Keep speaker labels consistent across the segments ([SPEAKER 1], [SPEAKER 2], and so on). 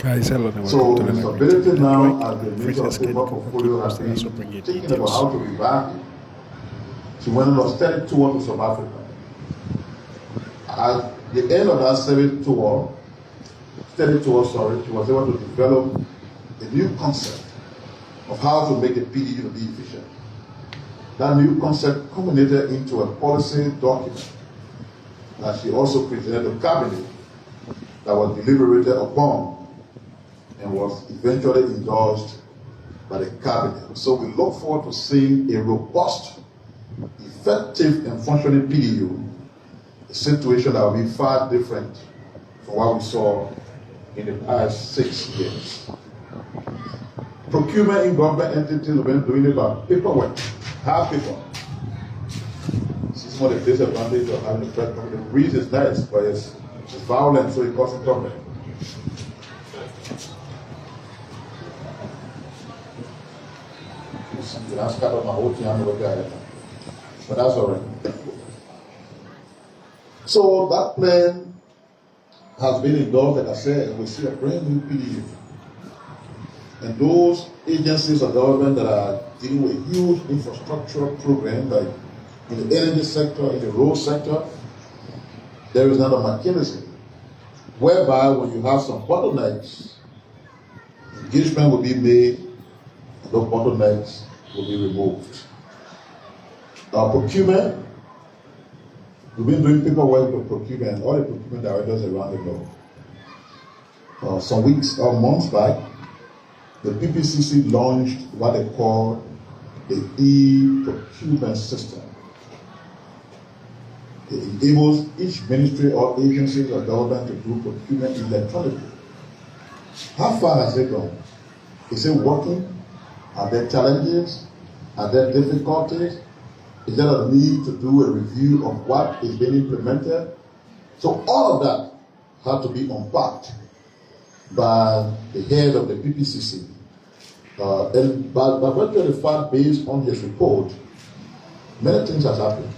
[SPEAKER 1] So the stability now as the Minister of State portfolio has been thinking about how to revamp it. She went on a steady tour to South Africa. At the end of that steady tour, she was able to develop a new concept of how to make the PDU to be efficient. That new concept culminated into a policy document that she also presented to Cabinet that was deliberated upon and was eventually endorsed by the Cabinet. So we look forward to seeing a robust, effective and functioning PDU, a situation that will be far different from what we saw in the past 6 years. Procurement in government entities have been doing it by paperwork, hard paper. This is one of the disadvantages of having a press company. The breeze is nice, but it's violent, so it causes problem. But that's all right. So that plan has been endorsed, like I said, and we see a brand new PDU. And those agencies of government that are dealing with huge infrastructural programs, like in the energy sector, in the road sector, there is now a mechanism whereby when you have some bottlenecks, engagement will be made, and those bottlenecks will be removed. Procurement, we've been doing paperwork for procurement, all the procurement directors around the globe. Some weeks or months back, the PPCC launched what they call the e-procurement system. It enables each ministry or agency or government to do procurement electronically. How far has it gone? Is it working? Are there challenges? Are there difficulties? Is there a need to do a review of what is being implemented? So all of that had to be unpacked by the head of the PPCC. And by virtue of the fact, based on his report, many things have happened.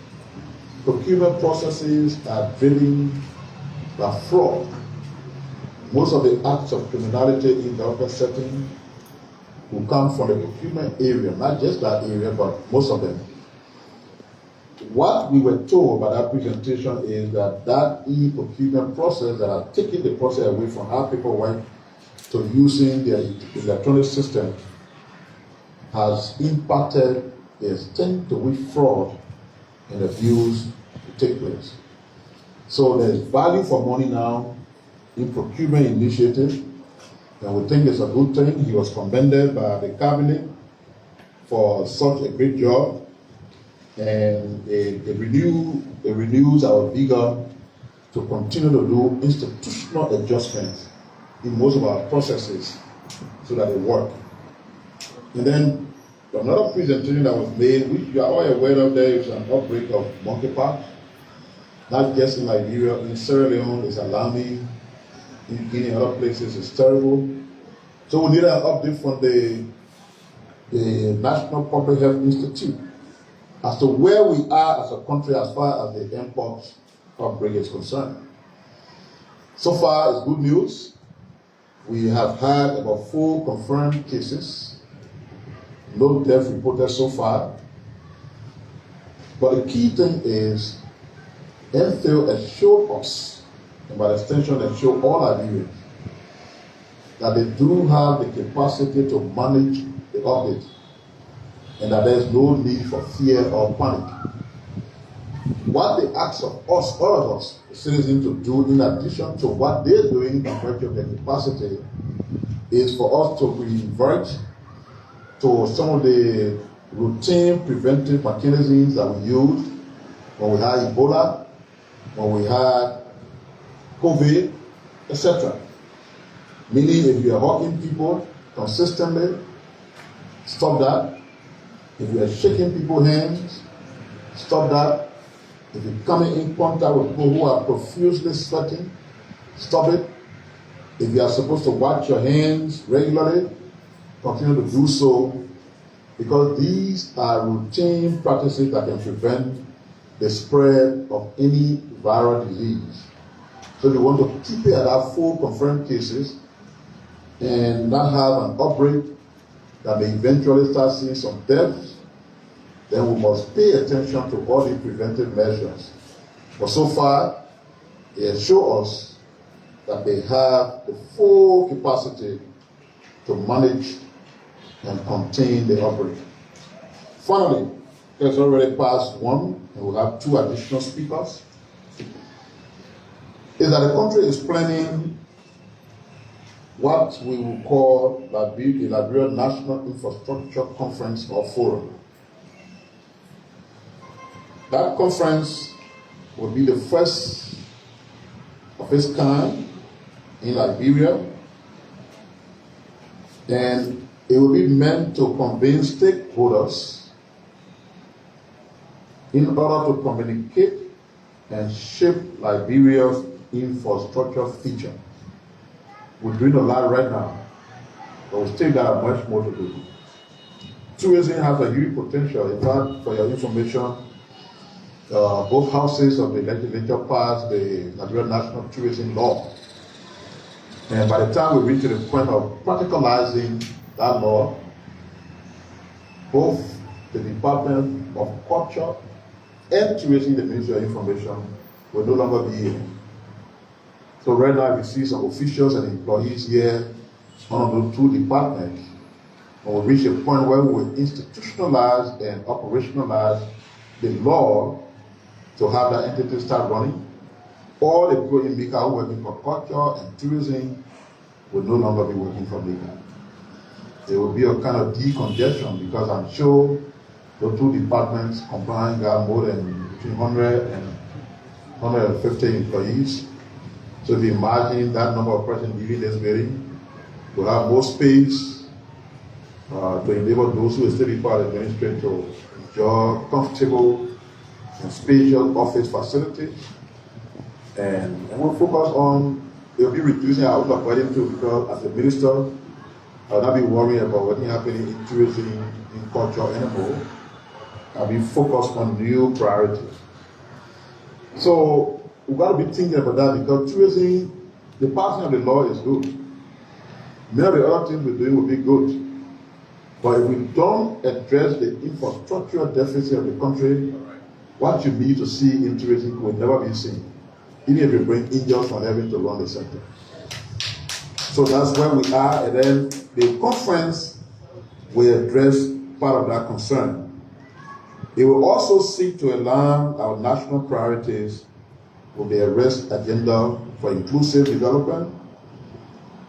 [SPEAKER 1] Procurement processes are driven by fraud. Most of the acts of criminality in the upper setting will come from the procurement area, not just that area, but most of them. What we were told by that presentation is that e-procurement process that are taking the process away from how people work to using their electronic system has impacted the extent to which fraud and abuse take place. So there's value for money now in procurement initiative, and we think it's a good thing. He was commended by the Cabinet for such a great job. And it renews our vigor to continue to do institutional adjustments in most of our processes so that they work. And then another presentation that was made, which you are all aware of, there is an outbreak of monkeypox, not just in Liberia, in Sierra Leone, it's alarming, in Guinea and other places, it's terrible. So we need an update from the National Public Health Institute as to where we are as a country as far as the Mpox outbreak is concerned. So far, it's good news. We have had about 4 confirmed cases, no death reported so far. But the key thing is, Unveils has showed us, and by extension, they show all Liberians, that they do have the capacity to manage the update, and that there is no need for fear or panic. What they ask of us, all of us, the citizens, to do in addition to what they're doing in virtue of their capacity, is for us to revert to some of the routine preventive mechanisms that we used when we had Ebola, when we had COVID, etc. Meaning, if you are hugging people consistently, stop that. If you are shaking people's hands, stop that. If you're coming in contact with people who are profusely sweating, stop it. If you are supposed to wash your hands regularly, continue to do so, because these are routine practices that can prevent the spread of any viral disease. So if you want to keep it at that 4 confirmed cases, and not have an outbreak that may eventually start seeing some deaths, then we must pay attention to all the preventive measures. But so far, it has shown us that they have the full capacity to manage and contain the outbreak. Finally, it's already past 1, and we'll have 2 additional speakers, is that the country is planning what we will call the Liberia National Infrastructure Conference or Forum. That conference will be the first of its kind in Liberia, and it will be meant to convince stakeholders in order to communicate and shape Liberia's infrastructure future. We're doing a lot right now, but we still got much more to do. Tourism has a huge potential. In fact, for your information, both houses of the legislature passed the Liberia National Tourism Law. And by the time we reach to the point of practicalizing that law, both the Department of Culture and Tourism, the Ministry of Information, will no longer be here. So right now we see some officials and employees here on those 2 departments. And we'll reach a point where we will institutionalize and operationalize the law to have that entity start running. All the people in MICA who are working for culture and tourism will no longer be working for MICA. There will be a kind of decongestion because I'm sure the 2 departments combined got more than between 100 and 150 employees. So if you imagine that number of persons leaving this building, we'll have more space to enable those who will still be part of the administration to enjoy comfortable and spacious office facilities. And we'll focus on, they'll be reducing our own burden too, because as a minister, I'll not be worrying about what's happening in tourism, in culture anymore. I'll be focused on new priorities. So we've got to be thinking about that because tourism, the passing of the law is good. Many of the other things we're doing will be good. But if we don't address the infrastructural deficit of the country, what you need to see in tourism will never be seen, even if you bring angels from heaven to run the sector. So that's where we are, and then the conference will address part of that concern. It will also seek to align our national priorities with the arrest agenda for inclusive development,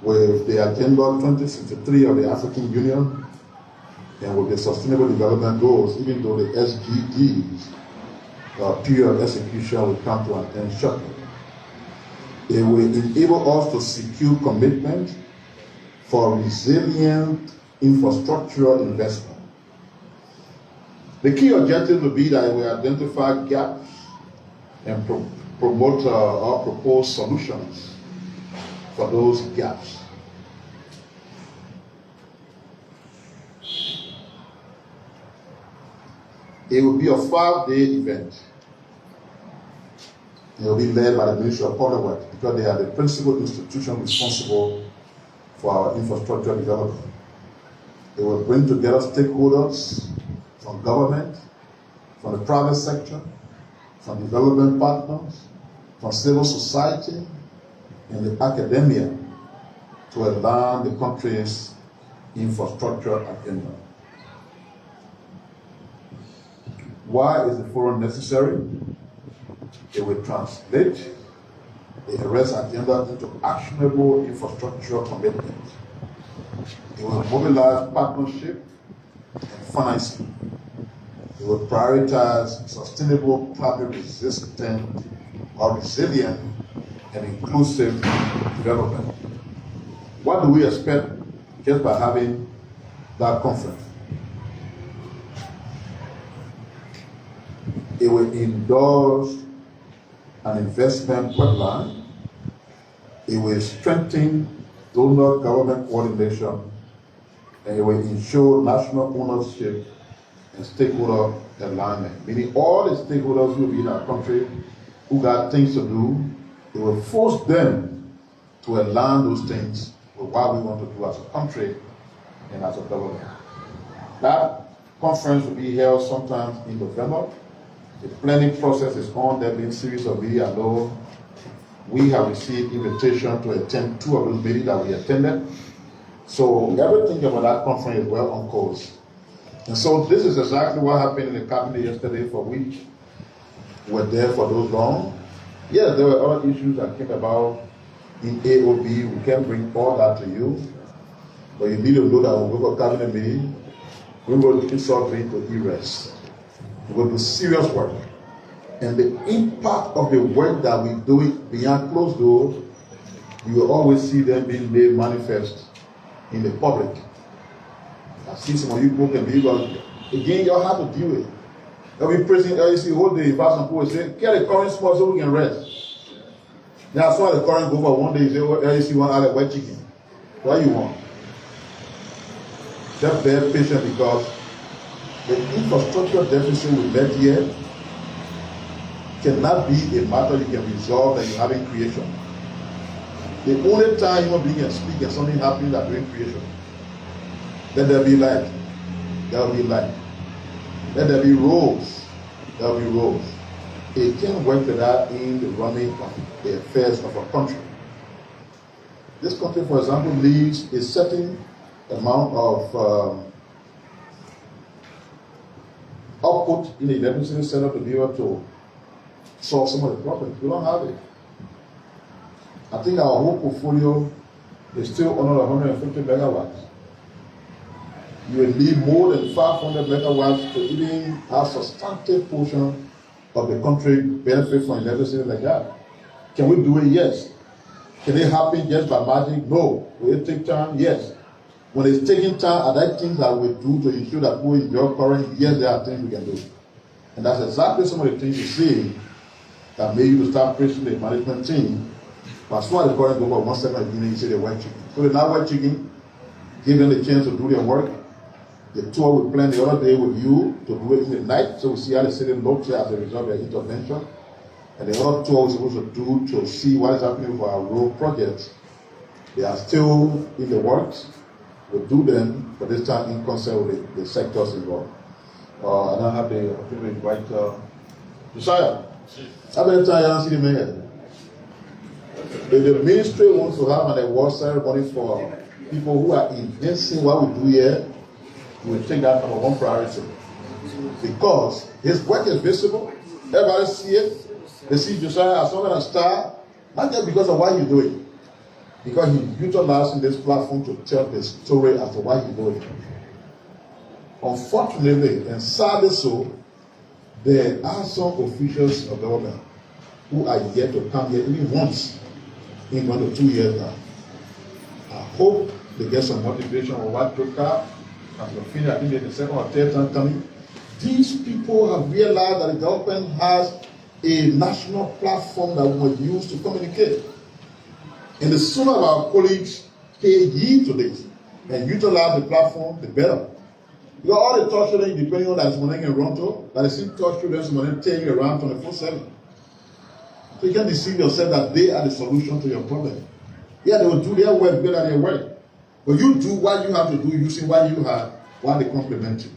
[SPEAKER 1] with the Agenda 2063 of the African Union, and with the Sustainable Development Goals, even though the SDGs period of execution will come to an end shortly. It will enable us to secure commitment for resilient infrastructural investment. The key objective will be that we identify gaps and promote or propose solutions for those gaps. It will be a 5-day event. It will be led by the Ministry of Public Works because they are the principal institution responsible for our infrastructure development. It will bring together stakeholders from government, from the private sector, from development partners, from civil society, and the academia to align the country's infrastructure agenda. Why is the forum necessary? It will translate the arrest agenda into actionable infrastructural commitments. It will mobilize partnership and financing. It will prioritize sustainable, climate-resistant, or resilient and inclusive development. What do we expect just by having that conference? It will endorse an investment pipeline. It will strengthen donor government coordination, and it will ensure national ownership and stakeholder alignment. Meaning all the stakeholders who will be in our country who got things to do, it will force them to align those things with to what we want to do as a country and as a government. That conference will be held sometime in November. The planning process is on. There have been a series of meetings. I know we have received invitation to attend 2 of those meetings that we attended. So everything about that conference is well on course. And so this is exactly what happened in the cabinet yesterday, for which we were there for those long. Yes, there were other issues that came about in AOB. We can't bring all that to you. But you need to know that when we go to cabinet meeting, we will insult to e-rest. We will do serious work. And the impact of the work that we do behind closed doors, you will always see them being made manifest in the public. I see some of you people can believe, again, you all have to deal with it. They'll be praising LEC all day. Some people will say, get the current small so we can rest. Now, I saw the current go for one day, you say, oh, LEC want out of wet chicken. What do you want? Just bear patient, because the infrastructure deficit we met here cannot be a matter you can resolve that you have in creation. The only time human being can speak and something happening that during creation. Let there be light. There will be light. Let there be roads. There will be roads. It can't work like that in the running of the affairs of a country. This country, for example, needs a certain amount of output in the electricity setup to be able to solve some of the problems. We don't have it. I think our whole portfolio is still under 150 megawatts. You will need more than 500 megawatts to even have substantive portion of the country benefit from electricity like that. Can we do it? Yes. Can it happen just by magic? No. Will it take time? Yes. When it's taking time, are there things that we do to ensure that people enjoy current? Yes, there are things we can do. And that's exactly some of the things you see that made you to start praising the management team. But as far as the current go for 1 second, you say they white chicken. So they're not white chicken, give them the chance to do their work. The tour we planned the other day with you to do it in the night, so we see how the city looks as a result of their intervention. And the other tour we're supposed to do to see what is happening with our road projects. They are still in the works. We'll do them, but this time in concert with the sectors involved. I don't have the opportunity to invite Josiah. How many times you see the mayor? If the ministry wants to have an award ceremony for people who are enhancing what we do here, we will take that number 1 priority. Because his work is visible, everybody see it. They see Josiah as some kind of star, not just because of what he's doing, because he's utilizing this platform to tell the story as to why he's doing it. Unfortunately, and sadly so, there are some officials of government who are yet to come here even once in 1 to 2 years now. I hope they get some motivation on what took up. As we finish, I think they're the 2nd or 3rd time coming. These people have realized that the government has a national platform that we must use to communicate. And the sooner our colleagues pay heed to this and utilize the platform, the better. Because all the torture that depending on that is money in Toronto, that is in torture, there's money taking you around 24/7. So you can't deceive yourself that they are the solution to your problem. Yeah, they will do their work better than their work. But you do what you have to do using what you have while they complement you.